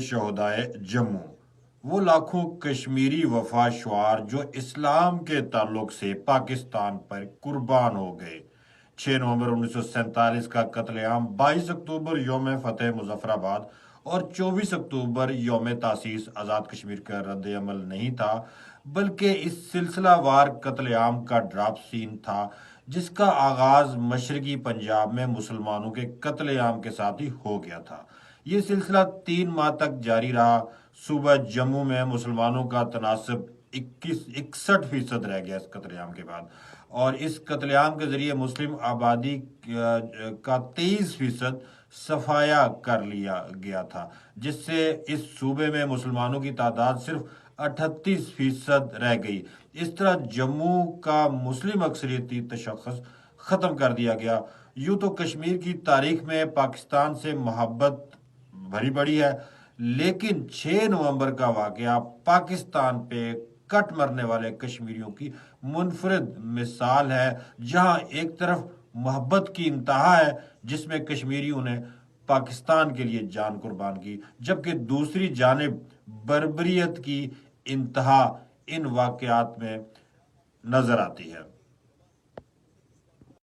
شہدائے جموں، وہ لاکھوں کشمیری وفا شعار جو اسلام کے تعلق سے پاکستان پر قربان ہو گئے۔ 6 نومبر 1947 کا قتل عام، 22 اکتوبر یوم فتح مظفر آباد اور 24 اکتوبر یوم تاسیس آزاد کشمیر کا رد عمل نہیں تھا، بلکہ اس سلسلہ وار قتل عام کا ڈراپ سین تھا جس کا آغاز مشرقی پنجاب میں مسلمانوں کے قتل عام کے ساتھ ہی ہو گیا تھا۔ یہ سلسلہ 3 ماہ تک جاری رہا۔ صوبہ جموں میں مسلمانوں کا تناسب 61% رہ گیا اس قتل عام کے بعد، اور اس قتل عام کے ذریعے مسلم آبادی کا 23% صفایا کر لیا گیا تھا، جس سے اس صوبے میں مسلمانوں کی تعداد صرف 38% رہ گئی۔ اس طرح جموں کا مسلم اکثریتی تشخص ختم کر دیا گیا۔ یوں تو کشمیر کی تاریخ میں پاکستان سے محبت بھری پڑی ہے، لیکن 6 نومبر کا واقعہ پاکستان پہ کٹ مرنے والے کشمیریوں کی منفرد مثال ہے، جہاں ایک طرف محبت کی انتہا ہے جس میں کشمیریوں نے پاکستان کے لیے جان قربان کی، جبکہ دوسری جانب بربریت کی انتہا ان واقعات میں نظر آتی ہے۔